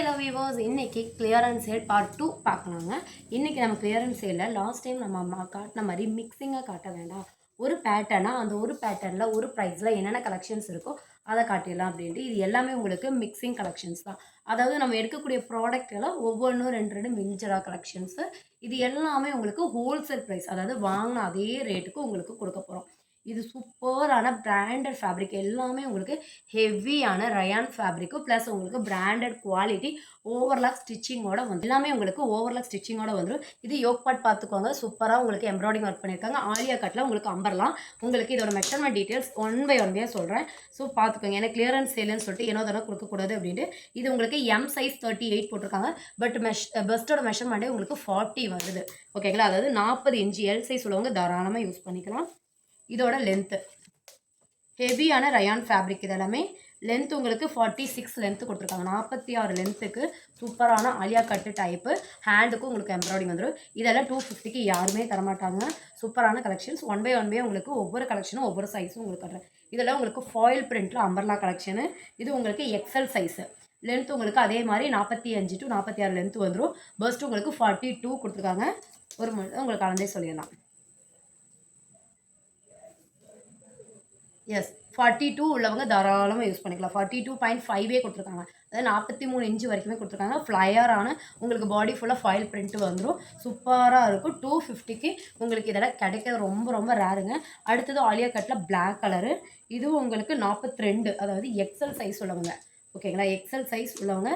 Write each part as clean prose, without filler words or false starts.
Hello viewers, இன்னைக்கு clearance sale part 2 பார்க்கலாங்க. இன்னைக்கு நம்ம கிளியரன்ஸ் சேலில் லாஸ்ட் டைம் நம்ம காட்டின மாதிரி மிக்சிங்காக காட்ட வேண்டாம். ஒரு பேட்டர்னாக அந்த ஒரு பேட்டர்னில் ஒரு ப்ரைஸில் என்னென்ன கலெக்ஷன்ஸ் இருக்கோ அதை காட்டிடலாம் அப்படின்ட்டு. இது எல்லாமே உங்களுக்கு மிக்சிங் கலெக்ஷன்ஸ் தான். அதாவது நம்ம எடுக்கக்கூடிய ப்ராடக்ட்லாம் ஒவ்வொன்றும் ரெண்டு ரெண்டு மிஞ்சராக கலெக்ஷன்ஸு. இது எல்லாமே உங்களுக்கு ஹோல்சேல் ப்ரைஸ், அதாவது வாங்கின அதே ரேட்டுக்கு உங்களுக்கு கொடுக்க போகிறோம். இது சூப்பரான பிராண்டட் ஃபேப்ரிக், எல்லாமே உங்களுக்கு ஹெவியான ரயான் ஃபேப்ரிக்கு ப்ளஸ் உங்களுக்கு பிராண்டட் குவாலிட்டி ஓவர்லாக் ஸ்டிச்சிங்கோட வந்து எல்லாமே உங்களுக்கு ஓவர்லாக் ஸ்டிச்சிங்கோட வந்துடும். இது யோக் பார்ட் பார்த்துக்கோங்க, சூப்பராக உங்களுக்கு எம்ப்ராய்டிங் ஒர்க் பண்ணியிருக்காங்க. ஆலியா கட்டில் உங்களுக்கு அம்பர்லாம். உங்களுக்கு இதோட மெஷர்மெண்ட் டீட்டெயில்ஸ் ஒன் பை சொல்கிறேன். ஸோ பார்த்துக்கோங்க, ஏன்னா கிளியரன்ஸ் சேல்னு சொல்லிட்டு ஏனோ தடவை கொடுக்கக்கூடாது அப்படின்ட்டு. இது உங்களுக்கு எம் சைஸ் 38 போட்டிருக்காங்க. பட் பெஸ்ட்டோட மெஷர்மெண்ட்டே உங்களுக்கு 40 வருது. ஓகேங்களா, அதாவது 40 இன்ச்சு எல் சைஸ் உள்ளவங்க தாராளமாக யூஸ் பண்ணிக்கலாம். இதோட லென்த்து ஹெவியான ரயான் ஃபேப்ரிக், இதெல்லாமே லென்த் உங்களுக்கு 46 லென்த்து கொடுத்துருக்காங்க. 46 லென்த்துக்கு சூப்பரான ஆலியா கட்டு டைப்பு. ஹேண்டுக்கும் உங்களுக்கு எம்ப்ராய்டிங் வந்துடும். இதெல்லாம் 250க்கு யாருமே தரமாட்டாங்க. சூப்பரான கலெக்ஷன்ஸ். ஒன் பை உங்களுக்கு ஒவ்வொரு கலெக்ஷனும் ஒவ்வொரு சைஸும் உங்களுக்கு கட்டுறேன். இதெல்லாம் உங்களுக்கு ஃபாயில் பிரிண்ட்டில் அம்பர்லா கலெக்ஷனு. இது உங்களுக்கு எக்ஸல் சைஸு. லென்த் உங்களுக்கு அதே மாதிரி 45 to 46 லென்த்து வந்துடும். பஸ்ட்டு உங்களுக்கு 42 கொடுத்துருக்காங்க. ஒரு உங்களுக்கு கலந்தே சொல்லிடலாம். எஸ், 42 உள்ளவங்க தாராளமாக யூஸ் பண்ணிக்கலாம். 42.5 கொடுத்துருக்காங்க. அதாவது 43 இன்ச்சு வரைக்குமே கொடுத்துருக்காங்க. ஃப்ளையரான உங்களுக்கு பாடி ஃபுல்லாக ஃபாயில் பிரிண்ட்டு வந்துடும். சூப்பராக இருக்கும். 250க்கு உங்களுக்கு இதெல்லாம் கிடைக்கிறது ரொம்ப ரொம்ப ரேருங்க. அடுத்தது ஆலியா கட்டில் பிளாக் கலரு. இதுவும் உங்களுக்கு 42, அதாவது எக்ஸல் சைஸ் உள்ளவங்க. ஓகேங்களா, எக்ஸல் சைஸ் உள்ளவங்க.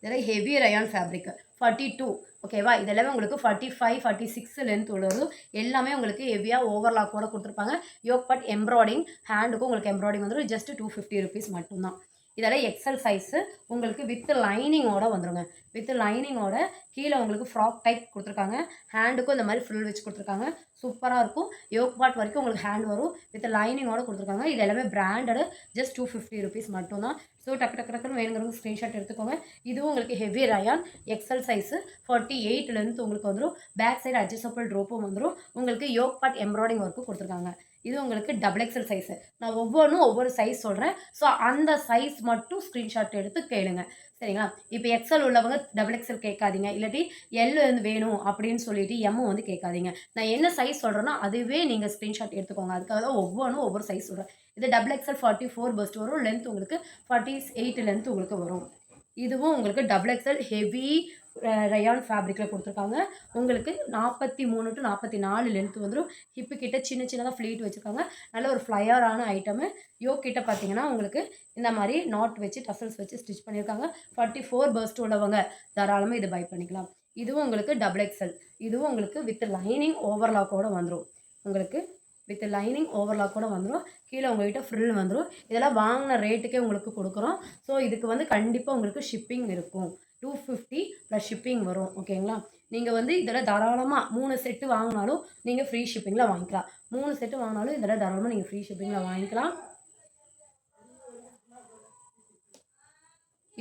இதெல்லாம் ஹெவி ரயான் ஃபேப்ரிக் 42. ஓகேவா, இதெல்லாமே உங்களுக்கு 45, 46 லென்த் உள்ளது. எல்லாமே உங்களுக்கு ஹெவியாக ஓவர்லாக்கோட கொடுத்துருப்பாங்க. யோக் பட் எம்ப்ராய்டிங், ஹேண்டுக்கும் உங்களுக்கு எம்ப்ராய்டிங் வந்துடும். ஜஸ்ட் 250 ருபீஸ் மட்டும்தான். இதெல்லாம் எக்ஸல் சைஸு. உங்களுக்கு வித் லைனிங்கோட வந்துடுங்க. வித் லைனிங்கோட கீழே உங்களுக்கு ஃப்ராக் டைப் கொடுத்துருக்காங்க. ஹேண்டுக்கும் இந்த மாதிரி ஃபுல் வச்சு கொடுத்துருக்காங்க. சூப்பராக இருக்கும். யோக் பார்ட் வரைக்கும் உங்களுக்கு ஹேண்ட் வரும். வித் லைனிங்கோட கொடுத்துருக்காங்க. இது எல்லாமே பிராண்டடு. ஜஸ்ட் 250 ருபீஸ் மட்டும்தான். ஸோ டக்குன்னு வேணுங்கிறவங்க ஸ்க்ரீன்ஷாட் எடுத்துக்கோங்க. இதுவும் உங்களுக்கு heavy rayon XL size. 48 length உங்களுக்கு வந்துடும். பேக் சைடு அட்ஜஸ்டபிள் ட்ரோப்பும் வந்துடும். உங்களுக்கு யோக் பார்ட் எம்ப்ராய்டிங் ஒர்க்கும் கொடுத்துருக்காங்க. இது உங்களுக்கு டபுள் எக்ஸல் சைஸு. நான் ஒவ்வொன்றும் ஒவ்வொரு சைஸ் சொல்கிறேன். ஸோ அந்த சைஸ் மட்டும் ஸ்க்ரீன்ஷாட் எடுத்து கேளுங்க, சரிங்களா. இப்போ எக்ஸல் உள்ளவங்க டபுள் எக்ஸல் கேட்காதீங்க, இல்லாட்டி எல் வேணும் அப்படின்னு சொல்லிட்டு எம் வந்து கேட்காதீங்க. நான் என்ன சைஸ் சொல்கிறேன்னா அதுவே நீங்கள் ஸ்க்ரீன்ஷாட் எடுத்துக்கோங்க. அதுக்காக தான் ஒவ்வொன்றும் ஒவ்வொரு சைஸ் சொல்கிறேன். இது டபுள் எக்ஸல் 44 பஸ்ட் வரும். லென்த் உங்களுக்கு 48 லென்த் உங்களுக்கு வரும். இதுவும் உங்களுக்கு டபுள் எக்ஸல் ஹெவி ரயான் ஃபேப்ரிக்கில் கொடுத்துருக்காங்க. உங்களுக்கு 43 to 44 லென்த் வந்துடும். ஹிப்பு கிட்ட சின்னதாக ஃப்ளீட் வச்சுருக்காங்க. நல்ல ஒரு ஃப்ளையரான ஐட்டமு. யோக் கிட்ட பார்த்தீங்கன்னா உங்களுக்கு இந்த மாதிரி நாட் வச்சு டசல்ஸ் வச்சு ஸ்டிச் பண்ணியிருக்காங்க. 44 பர்ஸ்ட் உள்ளவங்க தாராளமாக இது பை பண்ணிக்கலாம். இதுவும் உங்களுக்கு டபுள் எக்ஸல். இதுவும் உங்களுக்கு வித் லைனிங் ஓவர்லாக்கோடு வந்துடும். உங்களுக்கு வித் லைனிங் ஓவர்லாக்கோடு வந்துடும். கீழே உங்கள்கிட்ட ஃப்ரில் வந்துடும். இதெல்லாம் வாங்கின ரேட்டுக்கே உங்களுக்கு கொடுக்குறோம். ஸோ இதுக்கு வந்து கண்டிப்பாக உங்களுக்கு ஷிப்பிங் இருக்கும். 250 ப்ளஸ் ஷிப்பிங் வரும். ஓகேங்களா, நீங்கள் வந்து இதெல்லாம் தாராளமாக 3 செட்டு வாங்கினாலும் நீங்கள் ஃப்ரீ ஷிப்பிங்கில் வாங்கிக்கலாம். 3 செட்டு வாங்கினாலும் இதெல்லாம் தாராளமாக நீங்கள் ஃப்ரீ ஷிப்பிங்கில் வாங்கிக்கலாம்.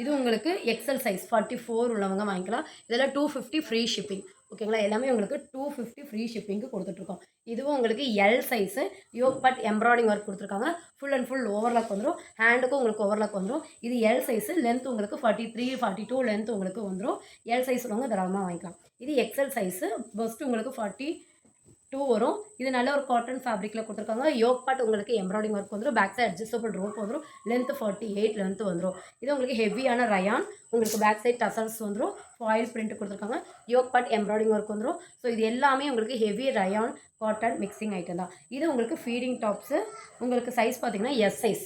இது உங்களுக்கு எக்ஸல் சைஸ் 44 உள்ளவங்க வாங்கிக்கலாம். இதெல்லாம் 250 ஃப்ரீ ஷிப்பிங். ஓகேங்களா, எல்லாமே உங்களுக்கு 250 ஃப்ரீ ஷிப்பிங்க்கு கொடுத்துட்ருக்கோம். இதுவும் உங்களுக்கு L size. Yoke part embroidery work கொடுத்துருக்காங்க. ஃபுல் அண்ட் ஃபுல் ஓவர்லாக் வந்துடும். ஹேண்டுக்கும் உங்களுக்கு ஓவர்லாக் வந்துடும். இது எல் சைஸு. லென்த் உங்களுக்கு 43, 42 லென்த் உங்களுக்கு வந்துடும். எல் சைஸ் உள்ளவங்க தாராளமாக வாங்கிக்கலாம். இது எக்ஸல் சைஸு. ஃபஸ்ட்டு உங்களுக்கு 42 வரும். இது நல்ல ஒரு காட்டன் ஃபேப்ரிக்கில் கொடுத்துருக்காங்க. யோக் பார்ட் உங்களுக்கு எம்ப்ராய்டிங் ஒர்க் வந்துடும். பேக் சைட் அட்ஜஸ்டபிள் ரோப் வந்துடும். லென்த் 48 லென்த் வந்துடும். இது உங்களுக்கு ஹெவியான ரயான். உங்களுக்கு பேக் சைட் டசல்ஸ் வந்துடும். ஃபாயில் பிரிண்ட் கொடுத்துருக்காங்க. யோக் பார்ட் எம்ப்ராய்டிங் ஒர்க் வந்துடும். ஸோ இது எல்லாமே உங்களுக்கு heavy rayon cotton mixing item தான். இது உங்களுக்கு ஃபீடிங் டாப்ஸு. உங்களுக்கு சைஸ் பார்த்தீங்கன்னா எஸ் சைஸ்.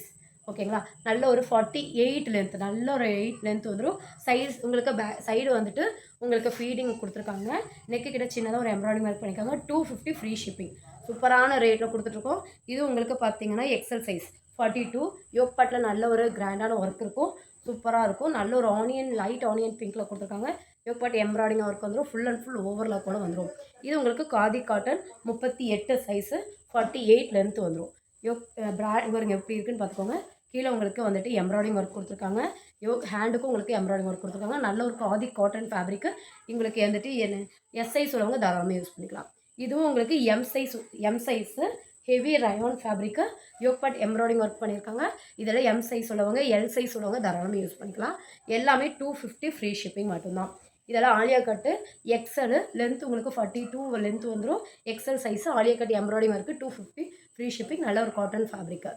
ஓகேங்களா, நல்ல ஒரு 48 லென்த், நல்ல ஒரு 8 லென்த் வந்துடும். சைஸ் உங்களுக்கு சைடு வந்துட்டு உங்களுக்கு ஃபீடிங் கொடுத்துருக்காங்க. நெக்கு கிட்ட சின்னதாக ஒரு எம்ப்ராய்டிங் ஒர்க் பண்ணியிருக்காங்க. 250 ஃப்ரீ ஷிப்பிங். சூப்பரான ரேட்டில் கொடுத்துட்ருக்கோம். இது உங்களுக்கு பார்த்தீங்கன்னா எக்ஸல் சைஸ் 42. யோக் பார்ட்டில் நல்ல ஒரு கிராண்டான ஒர்க் இருக்கும். சூப்பராக இருக்கும். நல்ல ஒரு லைட் ஆனியன் பிங்க்கில் கொடுத்துருக்காங்க. யோக் பார்ட் எம்ப்ராய்டிங் ஒர்க் வந்துடும். ஃபுல் அண்ட் ஃபுல் ஓவர்லாக் கூட வந்துடும். இது உங்களுக்கு காதி காட்டன் 38 சைஸு. 48 லென்த் வந்துடும். யோக் பிராண்ட் எப்படி இருக்குன்னு பார்த்துக்கோங்க. கீழே உங்களுக்கு வந்துட்டு எம்ப்ராய்டிங் ஒர்க் கொடுத்துருக்காங்க. ஹேண்டுக்கும் உங்களுக்கு எம்ப்ராய்டிங் ஒர்க் கொடுத்துருக்காங்க. நல்ல ஒரு காதி காட்டன் ஃபேப்ரிக்கு. உங்களுக்கு வந்துட்டு எஸ் சைஸ் உள்ளவங்க தாராளமாக யூஸ் பண்ணிக்கலாம். இதுவும் உங்களுக்கு M size. Heavy rayon fabric yoke part embroidery work பண்ணியிருக்காங்க. இதில் எம் சைஸ் உள்ளவங்க எல் சைஸ் உள்ளவங்க தாராளமாக யூஸ் பண்ணிக்கலாம். எல்லாமே 250 ஃப்ரீ ஷிப்பிங் மட்டும்தான். இதெல்லாம் ஆலியா கட்டு எக்ஸல் லென்த் உங்களுக்கு 42 லென்த் வந்துடும். XL size Alia cut embroidery work 250 free shipping. நல்ல ஒரு காட்டன் ஃபேப்ரிக்கு.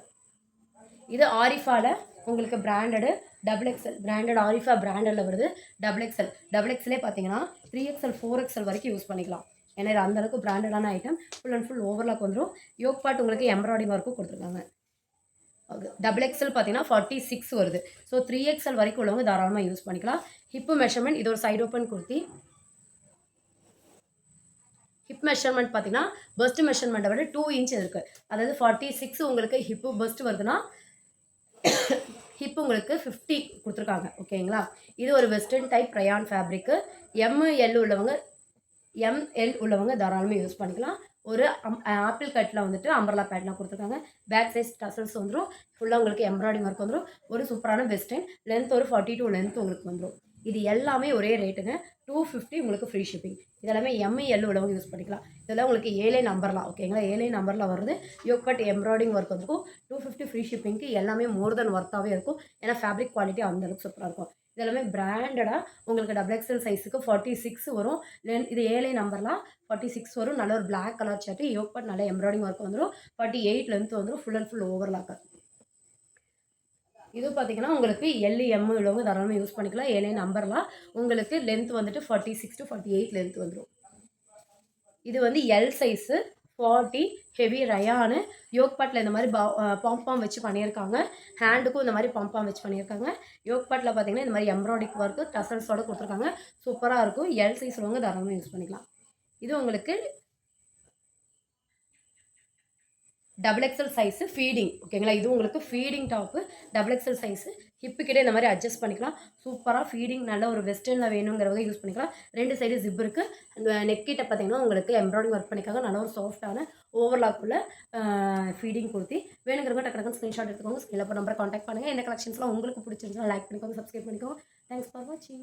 இது ஆரிஃபாவில் உங்களுக்கு பிராண்டடு XXL பிராண்டட் ஆரிஃபா பிராண்டடில் வருது. XXL பார்த்தீங்கன்னா 3XL 4XL வரைக்கும் யூஸ் பண்ணிக்கலாம். ஏன்னா இது அந்தளவுக்கு பிராண்டடான item. Full and full overlock வந்துடும். யோக் பார்ட் உங்களுக்கு எம்ப்ராய்டிங் ஒர்க்கும் கொடுத்துருக்காங்க. XXL பார்த்தீங்கன்னா 46 வருது. ஸோ 3XL வரைக்கும் உள்ளவங்க தாராளமாக யூஸ் பண்ணிக்கலாம். ஹிப்பு மெஷர்மெண்ட் இது ஒரு side open kurti. Hip measurement பார்த்தீங்கன்னா பஸ்ட் மெஷர்மெண்ட்டை விட 2 இன்ச் இருக்குது. அதாவது 46 உங்களுக்கு ஹிப்பு பஸ்ட் வருதுன்னா ஹிப் உங்களுக்கு 50 கொடுத்துருக்காங்க. ஓகேங்களா. இது ஒரு western type rayon fabric. ML உள்ளவங்க தாராளமாக யூஸ் பண்ணிக்கலாம். ஒரு ஆப்பிள் கட்டில் வந்துட்டு அம்பர்லா பேட்லாம் கொடுத்துருக்காங்க. பேக் சைஸ் டசல்ஸ் வந்துடும். ஃபுல்லாக உங்களுக்கு எம்ப்ராய்டிங் ஒர்க் வந்துடும். ஒரு சூப்பரான வெஸ்டர்ன் லென்த் ஒரு 42 லென்த் உங்களுக்கு வந்துடும். இது எல்லாமே ஒரே ரேட்டுங்க. 250 உங்களுக்கு ஃப்ரீ ஷிப்பிங். இதெல்லாமே ML உள்ளவங்க யூஸ் பண்ணிக்கலாம். இதெல்லாம் உங்களுக்கு 7 நம்பர்லாம். ஓகேங்களா. 7 நம்பரில் வருது. யோக் பார்ட் எம்ப்ராய்டிங் ஒர்க் வந்துருக்கும். 250 ஃப்ரீ ஷிப்பிங்க்கு எல்லாமே மோர் தென் ஒர்த்தாகவே இருக்கும். ஏன்னா ஃபேப்ரிக் குவாலிட்டி அந்தளவுக்கு சூப்பராக இருக்கும். இதெல்லாமே பிராண்டடாக உங்களுக்கு XXL சைஸுக்கு 46 வரும். இது 7 நம்பர்லாம் 46 வரும். நல்ல ஒரு black colour short. Yoke part நல்ல எம்ப்ராய்டிங் ஒர்க் வந்துடும். 48 லென்த் வந்துடும். Full and full overlock. இது பார்த்தீங்கன்னா உங்களுக்கு LM உள்ளவங்க தாராளமாக யூஸ் பண்ணிக்கலாம். 7 நம்பர்லாம் உங்களுக்கு லென்த் வந்துட்டு 46 to 48 லென்த் வந்துடும். இது வந்து எல் சைஸு 40 ஹெவி ரயானு. யோக் பார்ட்டில் இந்த மாதிரி பாம் வச்சு பண்ணியிருக்காங்க. ஹேண்டுக்கும் இந்த மாதிரி பாம் வச்சு பண்ணியிருக்காங்க. யோக் பார்ட்டில் பார்த்தீங்கன்னா இந்த மாதிரி எம்ப்ராய்டிக் ஒர்க்கு டசல்ஸோடு கொடுத்துருக்காங்க. சூப்பராக இருக்கும். எல் சைஸ் உள்ளவங்க தாராளமாக யூஸ் பண்ணிக்கலாம். இது உங்களுக்கு XXL சைஸு ஃபீடிங். ஓகேங்களா. இது உங்களுக்கு ஃபீடிங் டாப்பு XXL சைஸு. ஹிப்புக்கிட்டே இந்த மாதிரி அட்ஜஸ்ட் பண்ணிக்கலாம். சூப்பராக ஃபீடிங் நல்ல ஒரு வெஸ்டர்னில் வேணுங்கிறவங்க யூஸ் பண்ணிக்கலாம். 2 சைடு ஜிப் இருக்குது. அந்த நெக்கிட்ட பார்த்தீங்கன்னா உங்களுக்கு எம்ப்ராய்டிங் ஒர்க் பண்ணிக்காங்க. நல்ல ஒரு சாஃப்டான ஓவர்லாக்குள்ள ஃபீடிங் கொடுத்தி வேணுங்கிறவங்க டக்கு ஸ்க்ரீன்ஷாட் எடுத்துக்கோங்க. ஸ்கில் நம்பரை காண்டாக்ட் பண்ணுங்கள். என்ன கலெக்ஷன்ஸ்லாம் உங்களுக்கு பிடிச்சிருந்துச்சுன்னா லைக் பண்ணிக்கோங்க, சப்ஸ்கிரைப் பண்ணிக்கோங்க. தேங்க்ஸ் ஃபார் வாட்சிங்.